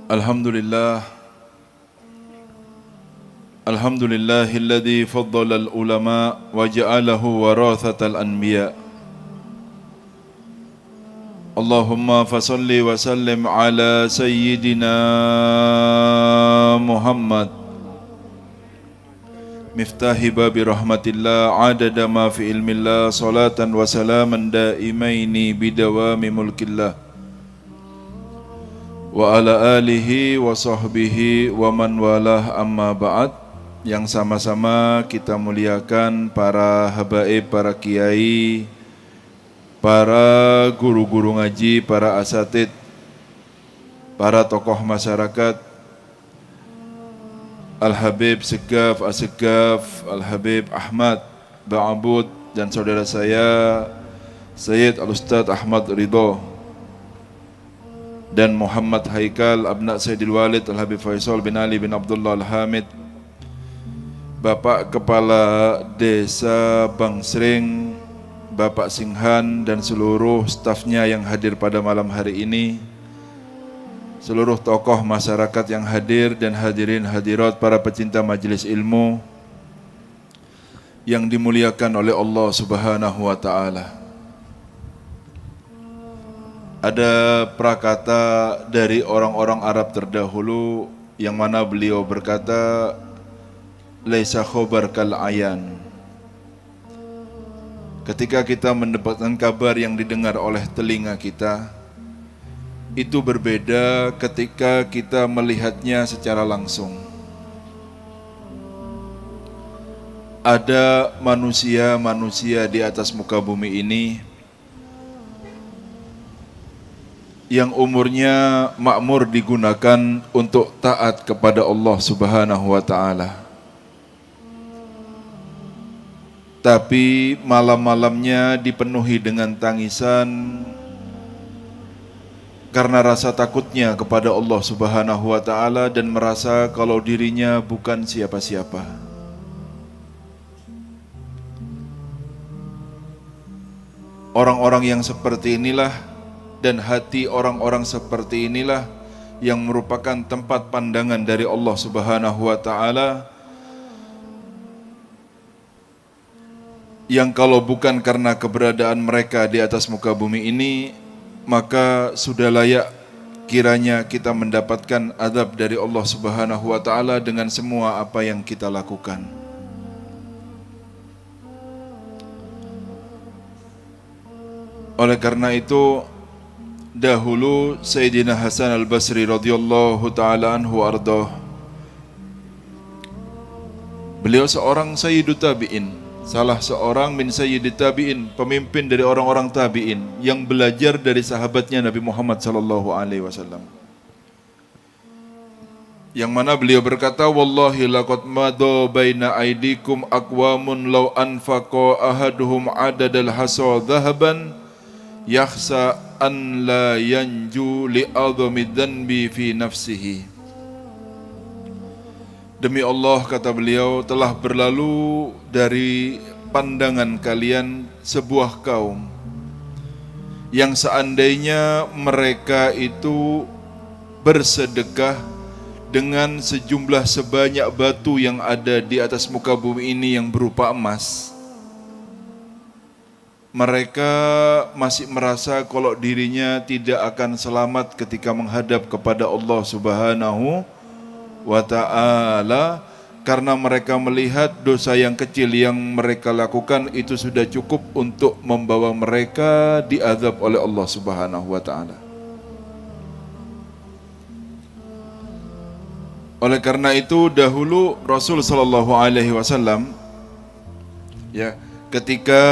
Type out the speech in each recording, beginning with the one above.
Alhamdulillah Alhamdulillahilladzi faddala al-ulama wa ja'alahu warathatal anbiya. Allahumma fasalli wa sallim ala sayyidina Muhammad miftahi babi rahmatillah adada ma fi ilmillah salatan wa salaman daimaini bidawami mulkillah wa ala alihi wa sahbihi wa man walah amma ba'd. Yang sama-sama kita muliakan para habaib, para kiai, para guru-guru ngaji, para asatid, para tokoh masyarakat, Al-Habib Segaf, As-Segaf, Al-Habib Ahmad Ba'abud, dan saudara saya Sayyid Al-Ustadz Ahmad Ridho dan Muhammad Haikal, Abna Sayyidil Walid Al-Habib Faisal bin Ali bin Abdullah Al-Hamid, Bapak Kepala Desa Bangsring, Bapak Singhan, dan seluruh stafnya yang hadir pada malam hari ini, seluruh tokoh masyarakat yang hadir dan hadirin hadirat, para pecinta majelis ilmu yang dimuliakan oleh Allah Subhanahu wa ta'ala. Ada prakata dari orang-orang Arab terdahulu yang mana beliau berkata, laisa khobar kal ayan. Ketika kita mendapatkan kabar yang didengar oleh telinga kita, itu berbeda ketika kita melihatnya secara langsung. Ada manusia-manusia di atas muka bumi ini yang umurnya makmur digunakan untuk taat kepada Allah Subhanahu wa ta'ala. Tapi malam-malamnya dipenuhi dengan tangisan karena rasa takutnya kepada Allah Subhanahu wa ta'ala dan merasa kalau dirinya bukan siapa-siapa. Orang-orang yang seperti inilah dan hati orang-orang seperti inilah yang merupakan tempat pandangan dari Allah Subhanahu wa ta'ala, yang kalau bukan karena keberadaan mereka di atas muka bumi ini, maka sudah layak kiranya kita mendapatkan azab dari Allah Subhanahu wa ta'ala dengan semua apa yang kita lakukan. Oleh karena itu, dahulu Sayyidina Hasan Al-Basri radhiyallahu ta'ala anhu ardah, beliau seorang Sayyidut Tabi'in, salah seorang min sayyidit tabi'in, pemimpin dari orang-orang tabi'in yang belajar dari sahabatnya Nabi Muhammad sallallahu alaihi wasallam. Yang mana beliau berkata, wallahi laqad madha baina aidikum aqwamun law anfaqa ahaduhum adadal hasa dhahaban yakhsa an la yanju li adhami dhanbi fi nafsihi. Demi Allah, kata beliau, telah berlalu dari pandangan kalian sebuah kaum yang seandainya mereka itu bersedekah dengan sejumlah sebanyak batu yang ada di atas muka bumi ini yang berupa emas, mereka masih merasa kalau dirinya tidak akan selamat ketika menghadap kepada Allah Subhanahu wa ta'ala, karena mereka melihat dosa yang kecil yang mereka lakukan itu sudah cukup untuk membawa mereka diazab oleh Allah Subhanahu wa ta'ala. Oleh karena itu dahulu Rasul sallallahu alaihi wasallam, ya, ketika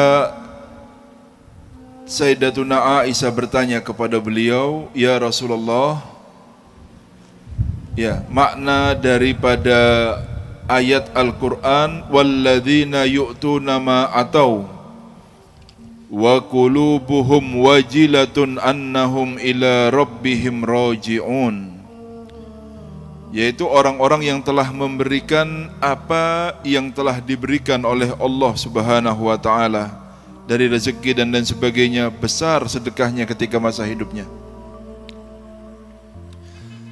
Sayyidatuna Aisyah bertanya kepada beliau, ya Rasulullah, ya, makna daripada ayat Al-Quran, walladzina yu'tuna ma atau wa qulubuhum wajilatun annahum ila rabbihim raji'un, yaitu orang-orang yang telah memberikan apa yang telah diberikan oleh Allah Subhanahu wa ta'ala dari rezeki dan sebagainya, besar sedekahnya ketika masa hidupnya.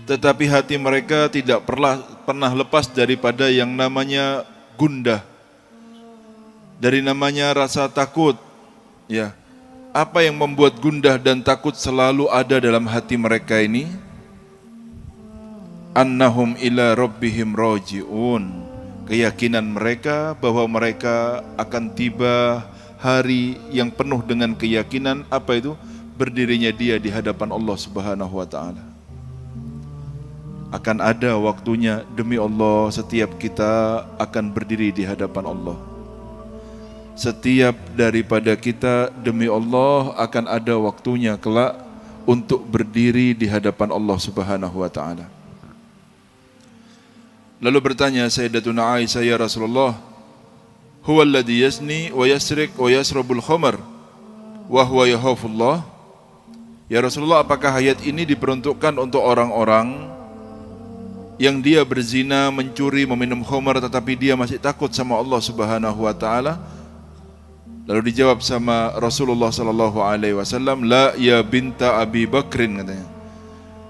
tetapi hati mereka tidak pernah lepas daripada yang namanya gundah, dari namanya rasa takut. Ya, apa yang membuat gundah dan takut selalu ada dalam hati mereka ini? Annahum ila rabbihim raji'un. Keyakinan mereka bahwa mereka akan tiba hari yang penuh dengan keyakinan, apa itu? Berdirinya dia di hadapan Allah Subhanahu wa taala. Akan ada waktunya, demi Allah, setiap kita akan berdiri di hadapan Allah. Setiap daripada kita, demi Allah, akan ada waktunya kelak untuk berdiri di hadapan Allah Subhanahu wa taala. Lalu bertanya Sayyidatuna Aisyah, ya Rasulullah, huwa alladhi yazni wa yasrik wa yasrabul khamar wa huwa yakhafullah. Ya Rasulullah, apakah ayat ini diperuntukkan untuk orang-orang yang dia berzina, mencuri, meminum khamar, tetapi dia masih takut sama Allah Subhanahu wa taala? Lalu dijawab sama Rasulullah sallallahu alaihi wasallam, la ya binta Abi Bakrin, katanya.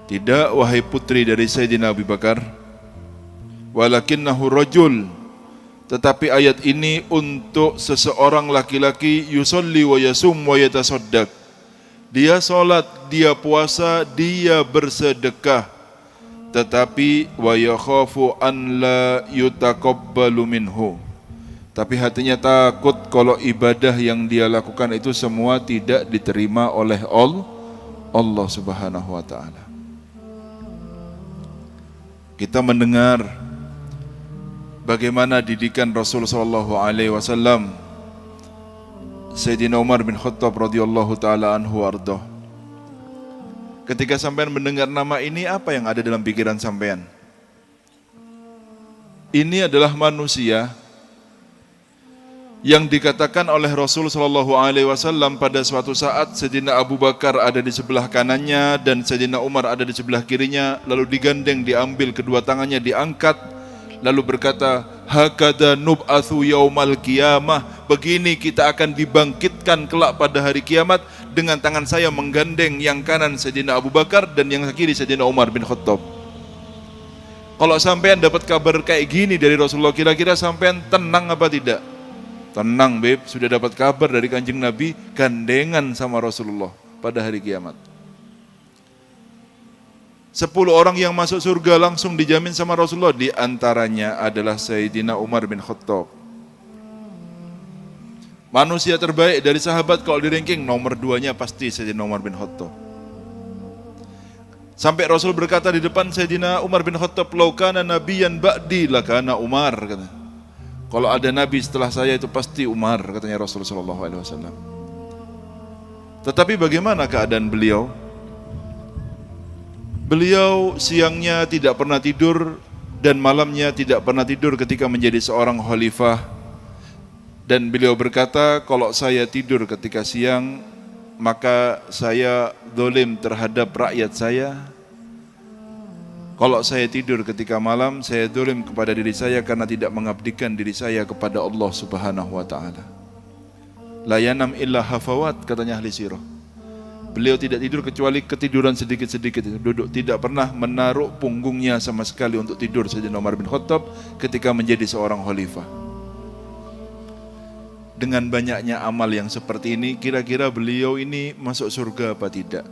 Tidak, wahai putri dari Sayyidina Abu Bakar. Walakinnahu rajul, tetapi ayat ini untuk seseorang laki-laki, yusolli wa yasum wa yatasaddaq. Dia salat, dia puasa, dia bersedekah, tetapi wa yakhafu an la yutaqabbalu minhu. Tapi hatinya takut kalau ibadah yang dia lakukan itu semua tidak diterima oleh Allah Subhanahu wa taala. Kita mendengar bagaimana didikan Rasul sallallahu alaihi wasallam Sayyidina Umar bin Khattab radhiyallahu taala anhu warḍah. Ketika sampean mendengar nama ini, apa yang ada dalam pikiran sampean? Ini adalah manusia yang dikatakan oleh Rasul sallallahu alaihi wasallam pada suatu saat Sayyidina Abu Bakar ada di sebelah kanannya dan Sayyidina Umar ada di sebelah kirinya, lalu digandeng, diambil kedua tangannya, diangkat, lalu berkata, hakada nub'atsu yaumal qiyamah, begini kita akan dibangkitkan kelak pada hari kiamat, dengan tangan saya menggandeng yang kanan Sayyidina Abu Bakar dan yang kiri Sayyidina Umar bin Khattab. Kalau sampean dapat kabar kayak gini dari Rasulullah, kira-kira sampean tenang apa tidak? Tenang, beb, sudah dapat kabar dari Kanjeng Nabi gandengan sama Rasulullah pada hari kiamat. 10 orang yang masuk surga langsung dijamin sama Rasulullah, di antaranya adalah Sayyidina Umar bin Khattab. Manusia terbaik dari sahabat, kalau di ranking nomor 2-nya pasti Sayyidina Umar bin Khattab. Sampai Rasul berkata di depan Sayyidina Umar bin Khattab, "Lau kana nabiyyan ba'di lakana Umar," kata. Kalau ada nabi setelah saya itu pasti Umar, katanya Rasulullah sallallahu alaihi wasallam. Tetapi bagaimana keadaan beliau? Beliau siangnya tidak pernah tidur dan malamnya tidak pernah tidur ketika menjadi seorang khalifah. Dan beliau berkata, kalau saya tidur ketika siang, maka saya zalim terhadap rakyat saya. Kalau saya tidur ketika malam, saya zalim kepada diri saya karena tidak mengabdikan diri saya kepada Allah Subhanahu wa taala. La yanam illa hafawat, katanya ahli sirah. Beliau tidak tidur kecuali ketiduran sedikit-sedikit, duduk, tidak pernah menaruh punggungnya sama sekali untuk tidur Sayyidina Umar bin Khattab ketika menjadi seorang khalifah. Dengan banyaknya amal yang seperti ini, kira-kira beliau ini masuk surga apa tidak?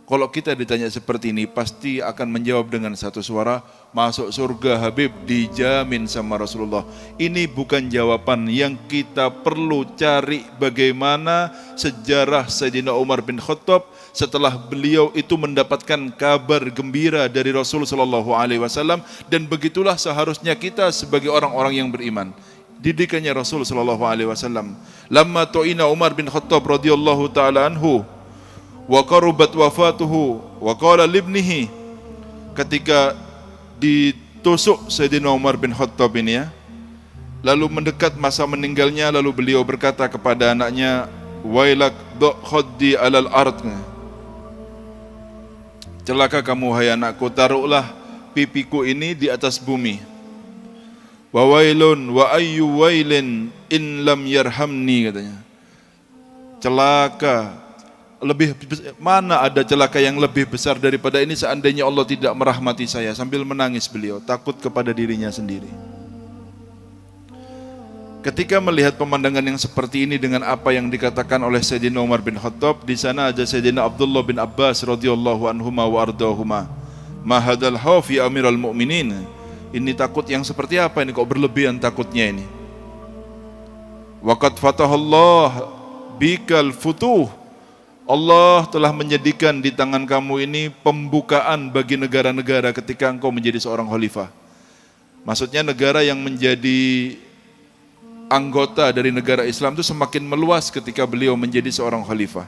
Kalau kita ditanya seperti ini, pasti akan menjawab dengan satu suara, masuk surga Habib, dijamin sama Rasulullah. Ini bukan jawaban yang kita perlu cari bagaimana sejarah Sayyidina Umar bin Khattab setelah beliau itu mendapatkan kabar gembira dari Rasul sallallahu alaihi wasallam, dan begitulah seharusnya kita sebagai orang-orang yang beriman. Didikannya Rasul sallallahu alaihi wasallam. Lamma tu'ina Umar bin Khattab radhiyallahu taala anhu wa qarubat wafatuhu wa qala libnihi, ketika ditusuk Sayyidina Umar bin Khattab ini ya, lalu mendekat masa meninggalnya, lalu beliau berkata kepada anaknya, wailak khaddi alal ard, celaka kamu hai anakku, taruhlah pipiku ini di atas bumi. Wa wailun wa ayyu wailin in lam yarhamni, katanya. Celaka, mana ada celaka yang lebih besar daripada ini seandainya Allah tidak merahmati saya. Sambil menangis beliau, takut kepada dirinya sendiri. Ketika melihat pemandangan yang seperti ini dengan apa yang dikatakan oleh Sayyidina Umar bin Khattab, di sana ada Sayyidina Abdullah bin Abbas radhiyallahu anhuma wa ardahuma. Ma hadzal khauf ya Amirul Mukminin. Ini takut yang seperti apa ini, kok berlebihan takutnya ini? Waqad fatahallah bikal futuh. Allah telah menyediakan di tangan kamu ini pembukaan bagi negara-negara ketika engkau menjadi seorang khalifah. Maksudnya negara yang menjadi anggota dari negara Islam itu semakin meluas ketika beliau menjadi seorang khalifah.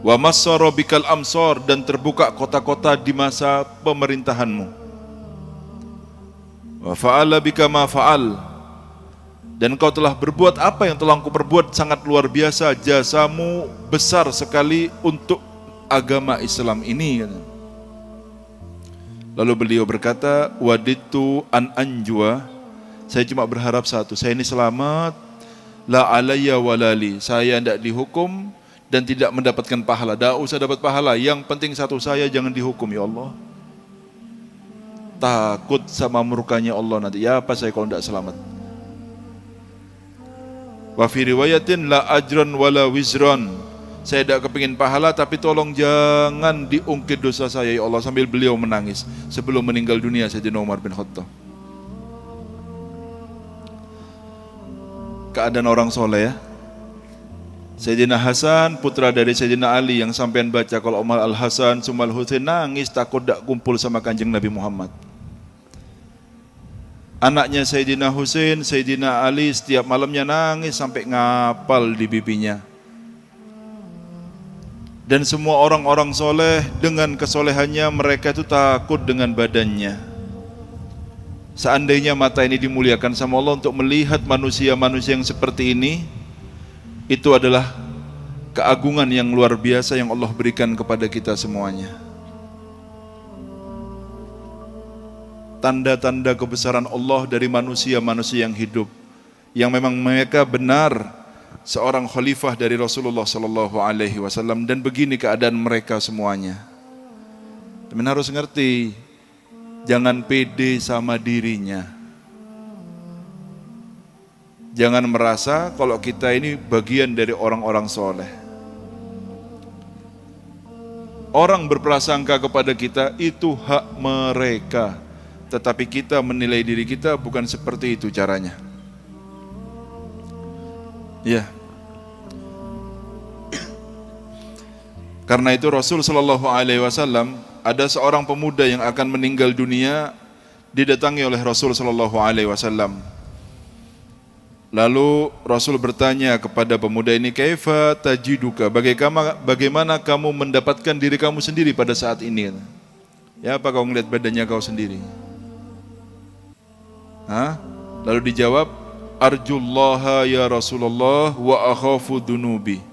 Wa massara bikal amsar, dan terbuka kota-kota di masa pemerintahanmu. Wa fa'ala bika ma fa'al, dan kau telah berbuat apa yang telah engkau perbuat sangat luar biasa, jasamu besar sekali untuk agama Islam ini. Lalu beliau berkata, waditu an anjua, saya cuma berharap satu, saya ini selamat, la alayya walali, saya tidak dihukum dan tidak mendapatkan pahala. Tidak usah dapat pahala, yang penting satu, saya jangan dihukum ya Allah. Takut sama murkanya Allah nanti, ya apa saya kalau tidak selamat. Wa fi riwayatin la ajran wala wizran, saya tidak kepingin pahala tapi tolong jangan diungkit dosa saya ya Allah. Sambil beliau menangis sebelum meninggal dunia Sayyidina Umar bin Khattab. Keadaan orang soleh ya. Sayyidina Hasan putra dari Sayyidina Ali yang sampean baca kalau Umar Al-Hasan Sumal Husain nangis takut tak kumpul sama Kanjeng Nabi Muhammad. Anaknya Sayyidina Husain, Sayyidina Ali setiap malamnya nangis sampai ngapal di pipinya. Dan semua orang-orang soleh dengan kesolehannya mereka itu takut dengan badannya. Seandainya mata ini dimuliakan sama Allah untuk melihat manusia-manusia yang seperti ini, itu adalah keagungan yang luar biasa yang Allah berikan kepada kita semuanya. Tanda-tanda kebesaran Allah dari manusia-manusia yang hidup, yang memang mereka benar seorang khalifah dari Rasulullah sallallahu alaihi wasallam, dan begini keadaan mereka semuanya. Teman harus ngerti, jangan pede sama dirinya. Jangan merasa kalau kita ini bagian dari orang-orang soleh. Orang berprasangka kepada kita itu hak mereka, tetapi kita menilai diri kita bukan seperti itu caranya. Ya. Karena itu Rasul sallallahu alaihi wasallam, ada seorang pemuda yang akan meninggal dunia, didatangi oleh Rasul sallallahu alaihi wasallam. Lalu Rasul bertanya kepada pemuda ini, kaifa tajiduka, bagaimana kamu mendapatkan diri kamu sendiri pada saat ini? Ya, apa kau melihat badannya kau sendiri? Lalu dijawab, arjullaha ya Rasulullah wa akhafu dunubi.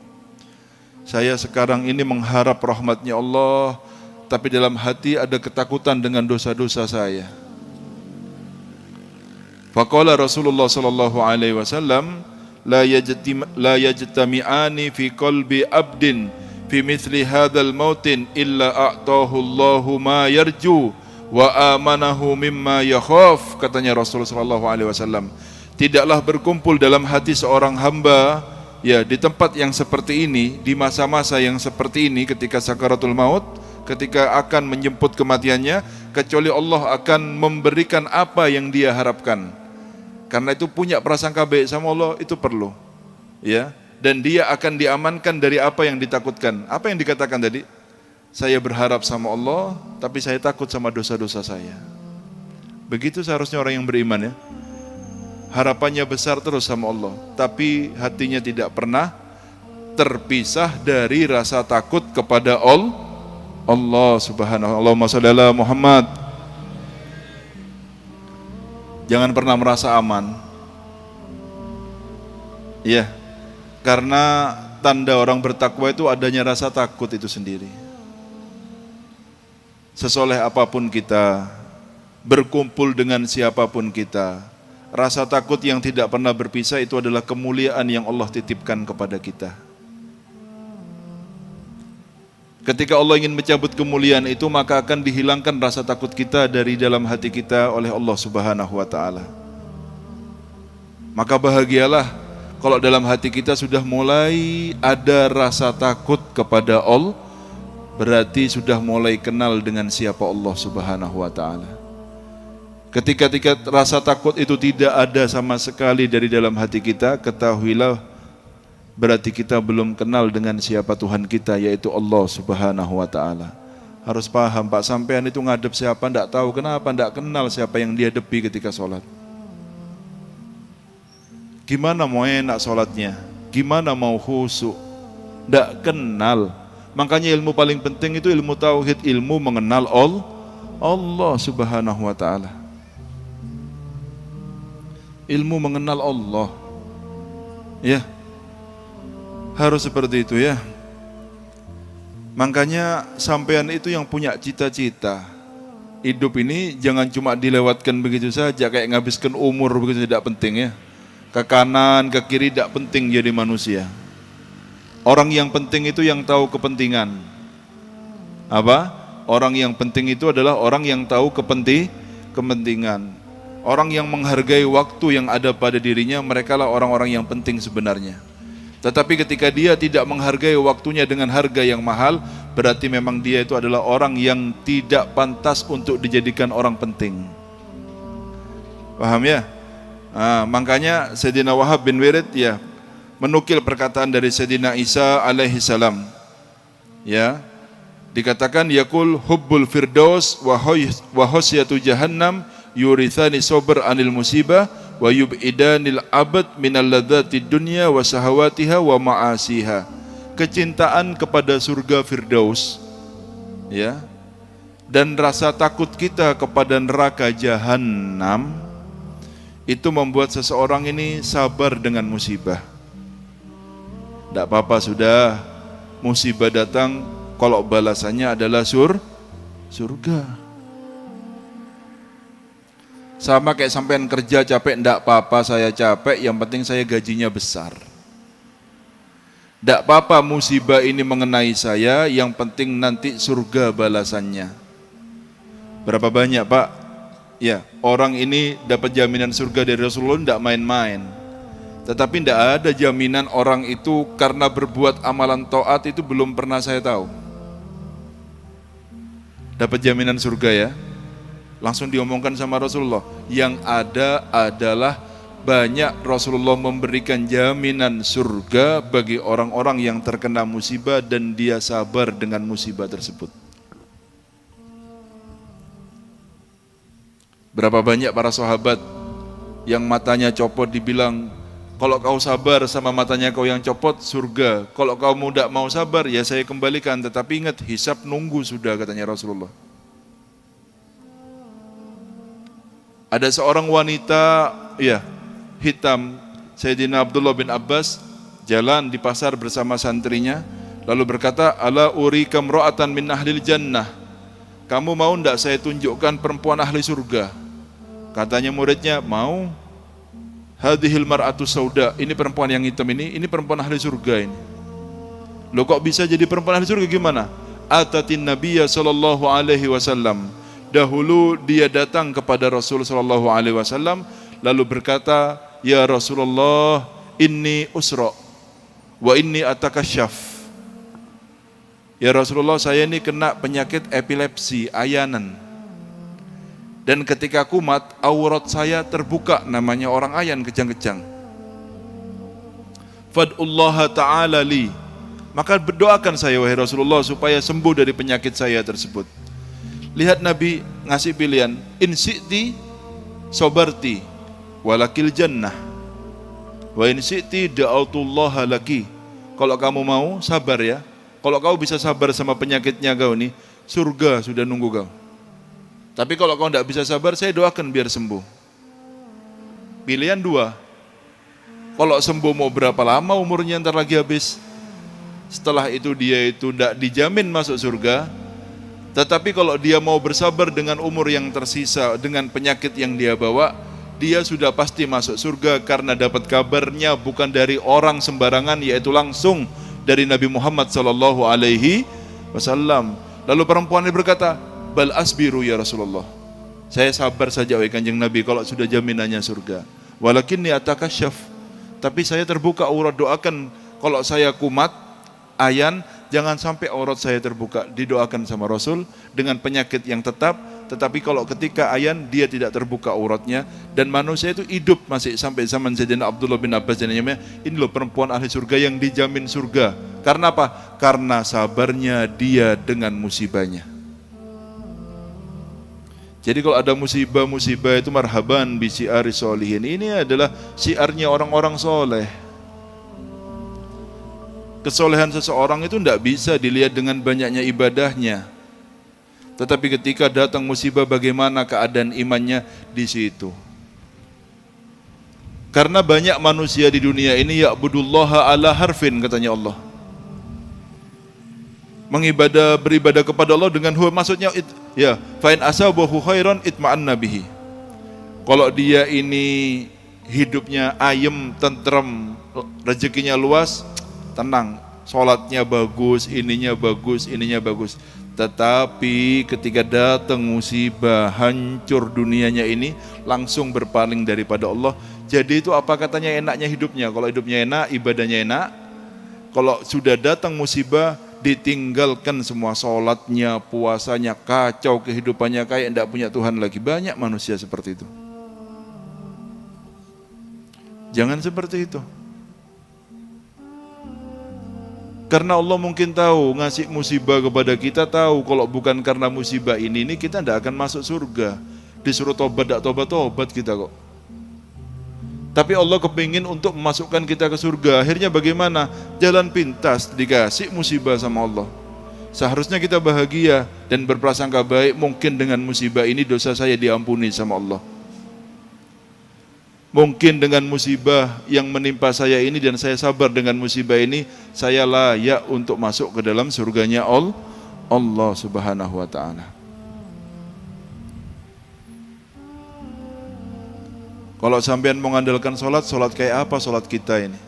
Saya sekarang ini mengharap rahmatnya Allah, tapi dalam hati ada ketakutan dengan dosa-dosa saya. Faqala Rasulullah sallallahu alaihi wasallam, la yajtami'ani fi qalbi abdin fi mithli hadzal mautin illa a'tahu Allahu ma yarju wa amanahu mimma yakhaf, katanya Rasulullah sallallahu alaihi wasallam. Tidaklah berkumpul dalam hati seorang hamba ya di tempat yang seperti ini, di masa-masa yang seperti ini, ketika sakaratul maut, ketika akan menjemput kematiannya, kecuali Allah akan memberikan apa yang dia harapkan. Karena itu punya prasangka baik sama Allah itu perlu, ya. Dan dia akan diamankan dari apa yang ditakutkan. Apa yang dikatakan tadi? Saya berharap sama Allah, tapi saya takut sama dosa-dosa saya. Begitu seharusnya orang yang beriman ya. Harapannya besar terus sama Allah, tapi hatinya tidak pernah terpisah dari rasa takut kepada Allah subhanahu wa ta'ala. Allahumma shalli ala Muhammad. Jangan pernah merasa aman. Ya, karena tanda orang bertakwa itu adanya rasa takut itu sendiri. Sesoleh apapun kita, berkumpul dengan siapapun kita, rasa takut yang tidak pernah berpisah itu adalah kemuliaan yang Allah titipkan kepada kita. Ketika Allah ingin mencabut kemuliaan itu, maka akan dihilangkan rasa takut kita dari dalam hati kita oleh Allah Subhanahu wa taala. Maka bahagialah kalau dalam hati kita sudah mulai ada rasa takut kepada Allah, berarti sudah mulai kenal dengan siapa Allah Subhanahu wa taala. Ketika rasa takut itu tidak ada sama sekali dari dalam hati kita, ketahuilah berarti kita belum kenal dengan siapa Tuhan kita, yaitu Allah Subhanahu wa taala. Harus paham Pak, sampean itu ngadep siapa enggak tahu, kenapa enggak kenal siapa yang dihadapi ketika sholat. Gimana mau enak sholatnya, gimana mau khusyuk, enggak kenal. Makanya ilmu paling penting itu ilmu tauhid, ilmu mengenal Allah Subhanahu wa taala. Ilmu mengenal Allah, ya, harus seperti itu ya. Makanya sampean itu yang punya cita-cita hidup ini jangan cuma dilewatkan begitu saja, kayak ngabiskan umur begitu, tidak penting ya. Ke kanan, ke kiri tidak penting jadi manusia. Orang yang penting itu yang tahu kepentingan. Apa? Orang yang penting itu adalah orang yang tahu kepentingan. Orang yang menghargai waktu yang ada pada dirinya, merekalah orang-orang yang penting sebenarnya. Tetapi ketika dia tidak menghargai waktunya dengan harga yang mahal, berarti memang dia itu adalah orang yang tidak pantas untuk dijadikan orang penting. Paham ya? Makanya Sayyidina Wahab bin Wirid ya menukil perkataan dari Sayyidina Isa alaihi salam. Ya. Dikatakan yaqul hubbul firdaus wa hosyatu jahannam yurithani sabr anil musibah wa yub'idanil abad minal ladzati dunya wa sahawatiha wa ma'asiha. Kecintaan kepada surga firdaus ya, dan rasa takut kita kepada neraka jahanam itu membuat seseorang ini sabar dengan musibah. Tidak apa-apa sudah, musibah datang kalau balasannya adalah surga. Sama kayak sampean kerja capek, enggak apa-apa saya capek, yang penting saya gajinya besar. Enggak apa-apa musibah ini mengenai saya, yang penting nanti surga balasannya. Berapa banyak Pak? Ya, orang ini dapat jaminan surga dari Rasulullah enggak main-main. Tetapi enggak ada jaminan orang itu karena berbuat amalan taat itu belum pernah saya tahu. Dapat jaminan surga ya. Langsung diomongkan sama Rasulullah. Yang ada adalah banyak Rasulullah memberikan jaminan surga bagi orang-orang yang terkena musibah dan dia sabar dengan musibah tersebut. Berapa banyak para sahabat yang matanya copot dibilang, kalau kau sabar sama matanya kau yang copot surga, kalau kau tidak mau sabar ya saya kembalikan, tetapi ingat hisab nunggu sudah, katanya Rasulullah. Ada seorang wanita ya hitam, Sayyidina Abdullah bin Abbas jalan di pasar bersama santrinya, lalu berkata, ala urika mra'atan min ahlil jannah, kamu mau enggak saya tunjukkan perempuan ahli surga? Katanya muridnya, mau. Hadhil mar'atu sauda, ini perempuan yang hitam ini perempuan ahli surga ini. Loh kok bisa jadi perempuan ahli surga gimana? Atatin nabiyya sallallahu alaihi wasallam, dahulu dia datang kepada Rasul sallallahu alaihi wasallam lalu berkata, ya Rasulullah, inni usra wa inni atakasyaf. Ya Rasulullah, saya ini kena penyakit epilepsi, ayanan. Dan ketika kumat, aurat saya terbuka, namanya orang ayan kejang-kejang. Fad'ullaha ta'ala li, maka berdoakan saya wahai Rasulullah supaya sembuh dari penyakit saya tersebut. Lihat Nabi ngasih pilihan, in syi'ti sobarti walakil jannah wa in syi'ti da'autullaha laki. Kalau kamu mau sabar ya, kalau kau bisa sabar sama penyakitnya kau ini, surga sudah nunggu kau. Tapi kalau kau tidak bisa sabar, saya doakan biar sembuh. Pilihan dua, kalau sembuh mau berapa lama umurnya ntar lagi habis. Setelah itu dia itu tidak dijamin masuk surga. Tetapi kalau dia mau bersabar dengan umur yang tersisa, dengan penyakit yang dia bawa, dia sudah pasti masuk surga karena dapat kabarnya bukan dari orang sembarangan, yaitu langsung dari Nabi Muhammad SAW. wasallam. Lalu perempuan ini berkata, bal asbiru ya Rasulullah. Saya sabar saja wahai Kanjeng Nabi kalau sudah jaminannya surga. Walakinni atakasyaf. Tapi saya terbuka aurat, doakan kalau saya kumat, ayan, jangan sampai aurat saya terbuka. Didoakan sama Rasul dengan penyakit yang tetap, tetapi kalau ketika ayan dia tidak terbuka auratnya, dan manusia itu hidup masih sampai zaman Sayyidina Abdullah bin Abbas dan namanya, ini loh perempuan ahli surga yang dijamin surga. Karena apa? Karena sabarnya dia dengan musibahnya. Jadi kalau ada musibah-musibah itu marhaban bi syiari sholihin. Ini adalah syiarnya orang-orang soleh. Kesolehan seseorang itu tidak bisa dilihat dengan banyaknya ibadahnya. Tetapi ketika datang musibah, bagaimana keadaan imannya di situ. Karena banyak manusia di dunia ini ya'budullaha ala harfin, katanya Allah. Beribadah kepada Allah dengan huwa, maksudnya ya, fa in asabahu khairan itma'anna bihi. Kalau dia ini hidupnya ayem, tentrem, rezekinya luas, tenang, sholatnya bagus, ininya bagus. Tetapi ketika datang musibah, hancur dunianya ini, langsung berpaling daripada Allah. Jadi itu apa katanya enaknya hidupnya? Kalau hidupnya enak, ibadahnya enak. Kalau sudah datang musibah, ditinggalkan semua sholatnya, puasanya, kacau kehidupannya, kayak tidak punya Tuhan lagi. Banyak manusia seperti itu. Jangan seperti itu. Karena Allah mungkin tahu, ngasih musibah kepada kita, tahu kalau bukan karena musibah ini kita tidak akan masuk surga. Disuruh tobat, tidak tobat kita kok. Tapi Allah kepingin untuk memasukkan kita ke surga. Akhirnya bagaimana? Jalan pintas, dikasih musibah sama Allah. Seharusnya kita bahagia dan berprasangka baik, mungkin dengan musibah ini dosa saya diampuni sama Allah. Mungkin dengan musibah yang menimpa saya ini dan saya sabar dengan musibah ini, saya layak untuk masuk ke dalam surganya Allah Subhanahu wa ta'ala. Kalau sampean mengandalkan sholat kayak apa sholat kita ini?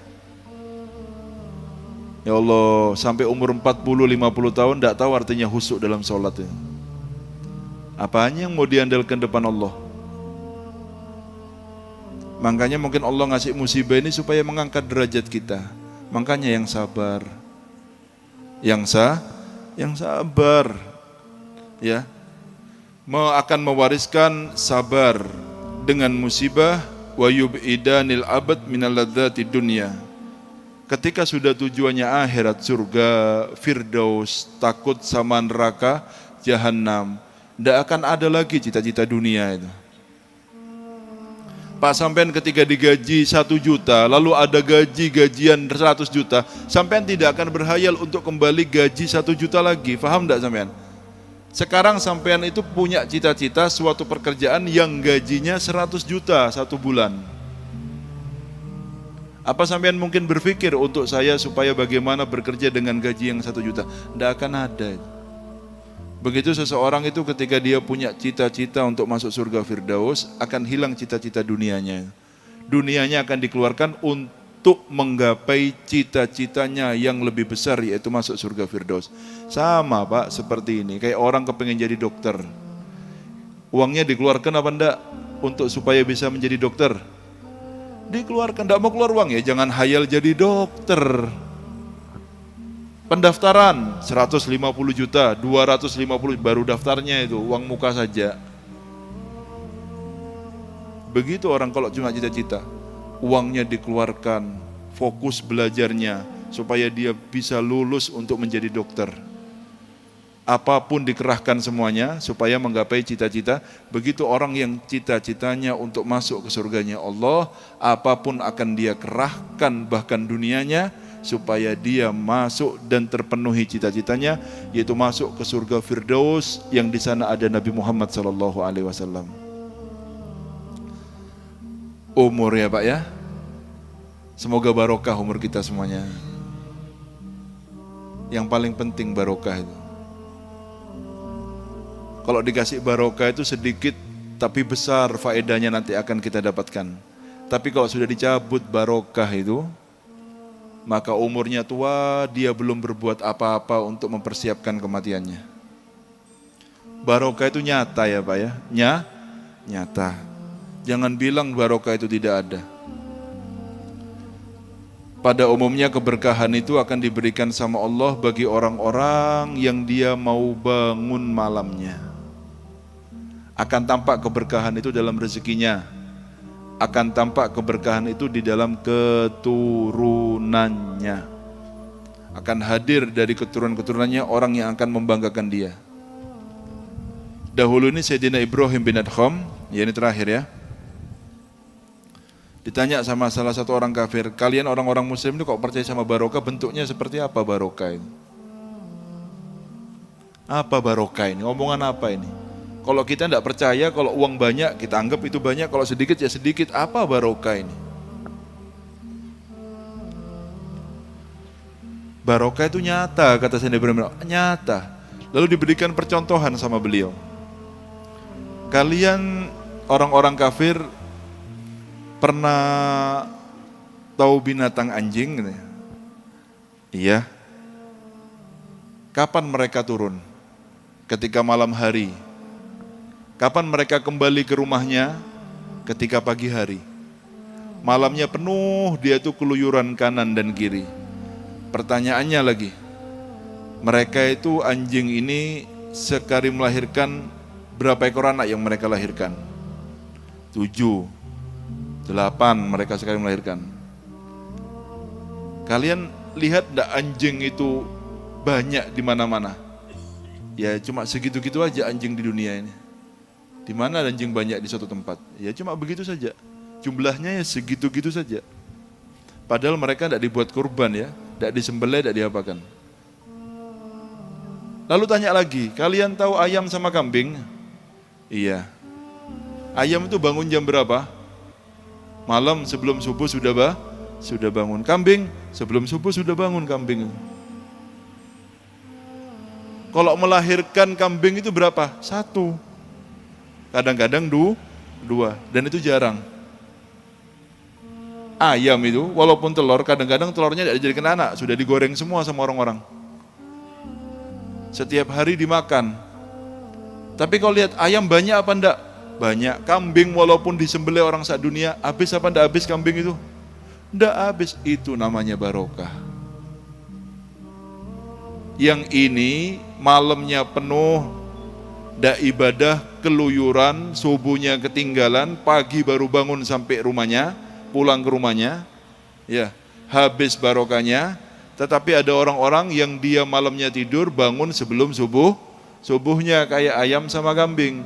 Ya Allah, sampai umur 40-50 tahun tidak tahu artinya khusyuk dalam sholat ini. Apanya yang mau diandalkan depan Allah? Makanya mungkin Allah ngasih musibah ini supaya mengangkat derajat kita. Makanya yang sabar. Yang sabar. Ya. Akan mewariskan sabar dengan musibah, wa yub'idanil abad minal ladzati dunya. Ketika sudah tujuannya akhirat, surga, firdaus, takut sama neraka, jahanam, tidak akan ada lagi cita-cita dunia itu. Pak, sampean ketika digaji 1 juta, lalu ada gajian 100 juta, sampean tidak akan berhayal untuk kembali gaji 1 juta lagi. Faham tidak sampean? Sekarang sampean itu punya cita-cita suatu pekerjaan yang gajinya 100 juta 1 bulan. Apa sampean mungkin berpikir untuk saya supaya bagaimana bekerja dengan gaji yang 1 juta? Tidak akan ada. Begitu seseorang itu ketika dia punya cita-cita untuk masuk surga firdaus, akan hilang cita-cita dunianya. Dunianya akan dikeluarkan untuk menggapai cita-citanya yang lebih besar, yaitu masuk surga firdaus. Sama Pak, seperti ini, kayak orang kepengen jadi dokter. Uangnya dikeluarkan apa enggak untuk supaya bisa menjadi dokter? Dikeluarkan. Enggak mau keluar uang ya, jangan hayal jadi dokter. Pendaftaran 150 juta, 250 baru daftarnya itu, uang muka saja. Begitu orang kalau cuma cita-cita, uangnya dikeluarkan, fokus belajarnya supaya dia bisa lulus untuk menjadi dokter. Apapun dikerahkan semuanya supaya menggapai cita-cita. Begitu orang yang cita-citanya untuk masuk ke surganya Allah, apapun akan dia kerahkan, bahkan dunianya, supaya dia masuk dan terpenuhi cita-citanya, yaitu masuk ke surga firdaus yang di sana ada Nabi Muhammad SAW. Umur ya Pak ya, semoga barokah umur kita semuanya. Yang paling penting barokah itu. Kalau dikasih barokah itu sedikit tapi besar faedahnya nanti akan kita dapatkan. Tapi kalau sudah dicabut barokah itu, maka umurnya tua, dia belum berbuat apa-apa untuk mempersiapkan kematiannya. Barokah itu nyata ya Pak ya, nyata. Jangan bilang barokah itu tidak ada. Pada umumnya keberkahan itu akan diberikan sama Allah bagi orang-orang yang dia mau bangun malamnya. Akan tampak keberkahan itu dalam rezekinya. Akan tampak keberkahan itu di dalam keturunannya. Akan hadir dari keturunan-keturunannya orang yang akan membanggakan dia. Dahulu ini Sayyidina Ibrahim bin Adkham, ya ini terakhir ya. Ditanya sama salah satu orang kafir, kalian orang-orang muslim itu kok percaya sama barokah, bentuknya seperti apa barokah ini? Apa barokah ini? Omongan apa ini? Kalau kita tidak percaya, kalau uang banyak kita anggap itu banyak, kalau sedikit ya sedikit, apa barokah ini? Barokah itu nyata, kata Sayyidina Ibrahim, nyata. Lalu diberikan percontohan sama beliau. Kalian orang-orang kafir pernah tahu binatang anjing? Iya. Kapan mereka turun? Ketika malam hari. Kapan mereka kembali ke rumahnya? Ketika pagi hari. Malamnya penuh, dia tuh keluyuran kanan dan kiri. Pertanyaannya lagi, mereka itu anjing ini sekali melahirkan berapa ekor anak yang mereka lahirkan? 7, 8 mereka sekali melahirkan. Kalian lihat enggak anjing itu banyak di mana-mana? Ya cuma segitu-gitu aja anjing di dunia ini. Di mana anjing banyak di suatu tempat? Ya cuma begitu saja. Jumlahnya ya segitu-gitu saja. Padahal mereka tidak dibuat kurban ya, tidak disembelih, tidak diapakan. Lalu tanya lagi, kalian tahu ayam sama kambing? Iya. Ayam itu bangun jam berapa? Malam sebelum subuh sudah bangun. Kambing sebelum subuh sudah bangun kambing. Kalau melahirkan kambing itu berapa? 1. Kadang-kadang 2, dan itu jarang. Ayam itu walaupun telur, kadang-kadang telurnya tidak dijadikan anak, sudah digoreng semua sama orang-orang. Setiap hari dimakan. Tapi kalau lihat ayam banyak apa enggak? Banyak. Kambing walaupun disembelih orang sadunia, habis apa enggak habis kambing itu? Enggak habis. Itu namanya barokah. Yang ini malamnya penuh, ndak ibadah, keluyuran, subuhnya ketinggalan, pagi baru bangun sampai rumahnya, pulang ke rumahnya, ya habis barokahnya. Tetapi ada orang-orang yang dia malamnya tidur, bangun sebelum subuhnya kayak ayam sama kambing.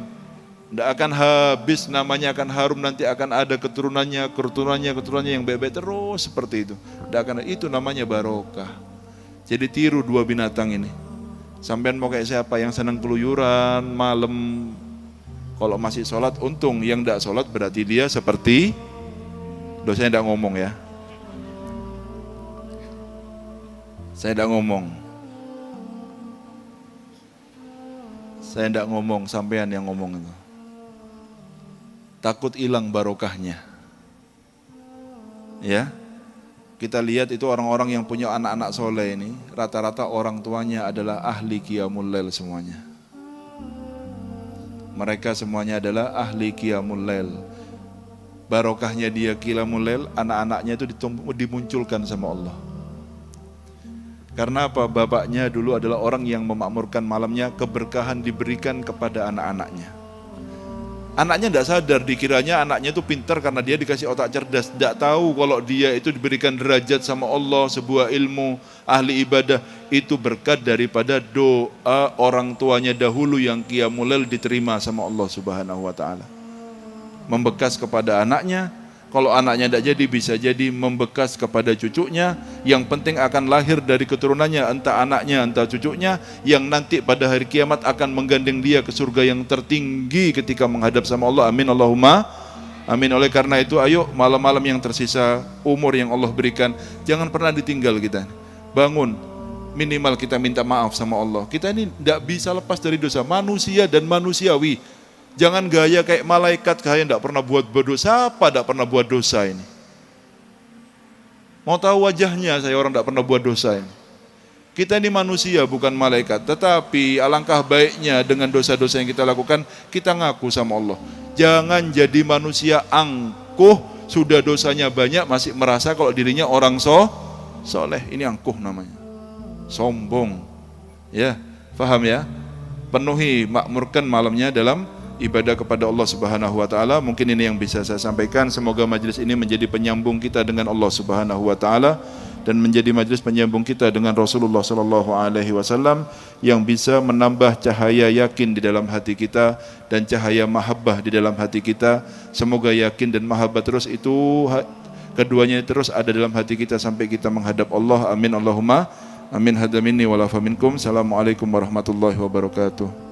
Tidak akan habis, namanya akan harum, nanti akan ada keturunannya yang baik-baik terus seperti itu. Tidak akan, itu namanya barokah. Jadi tiru 2 binatang ini. Sampean mau kayak siapa yang senang keluyuran malam, kalau masih sholat untung, yang tidak sholat berarti dia seperti, dosanya tidak ngomong ya. Saya tidak ngomong, sampean yang ngomong itu. Takut hilang barokahnya. Ya. Kita lihat itu orang-orang yang punya anak-anak soleh ini, rata-rata orang tuanya adalah ahli qiyamul lail semuanya. Mereka semuanya adalah ahli qiyamul lail. Barokahnya dia qiyamul lail, anak-anaknya itu dimunculkan sama Allah. Karena apa? Bapaknya dulu adalah orang yang memakmurkan malamnya, keberkahan diberikan kepada anak-anaknya. Anaknya tidak sadar, dikiranya anaknya itu pintar karena dia dikasih otak cerdas. Tidak tahu kalau dia itu diberikan derajat sama Allah, sebuah ilmu, ahli ibadah. Itu berkat daripada doa orang tuanya dahulu yang qiyamul lail diterima sama Allah Subhanahu wa ta'ala. Membekas kepada anaknya. Kalau anaknya tidak jadi, bisa jadi membekas kepada cucunya. Yang penting akan lahir dari keturunannya, entah anaknya, entah cucunya, yang nanti pada hari kiamat akan menggandeng dia ke surga yang tertinggi ketika menghadap sama Allah. Amin Allahumma amin. Oleh karena itu, ayo malam-malam yang tersisa, umur yang Allah berikan, jangan pernah ditinggal kita. Bangun, minimal kita minta maaf sama Allah. Kita ini tidak bisa lepas dari dosa, manusia dan manusiawi. Jangan gaya kayak malaikat, gaya tidak pernah buat dosa. Siapa tidak pernah buat dosa ini? Mau tahu wajahnya saya, orang tidak pernah buat dosa ini. Kita ini manusia bukan malaikat, tetapi alangkah baiknya dengan dosa-dosa yang kita lakukan, kita ngaku sama Allah. Jangan jadi manusia angkuh, sudah dosanya banyak, masih merasa kalau dirinya orang soleh. Ini angkuh namanya, sombong. Ya, paham ya? Penuhi, makmurkan malamnya dalam ibadah kepada Allah Subhanahu wa taala. Mungkin ini yang bisa saya sampaikan. Semoga majelis ini menjadi penyambung kita dengan Allah Subhanahu wa taala dan menjadi majelis penyambung kita dengan Rasulullah sallallahu alaihi wasallam yang bisa menambah cahaya yakin di dalam hati kita dan cahaya mahabbah di dalam hati kita. Semoga yakin dan mahabbah terus itu, keduanya terus ada dalam hati kita sampai kita menghadap Allah. Amin Allahumma amin. Hada minni wa la fa minkum. Assalamualaikum warahmatullahi wabarakatuh.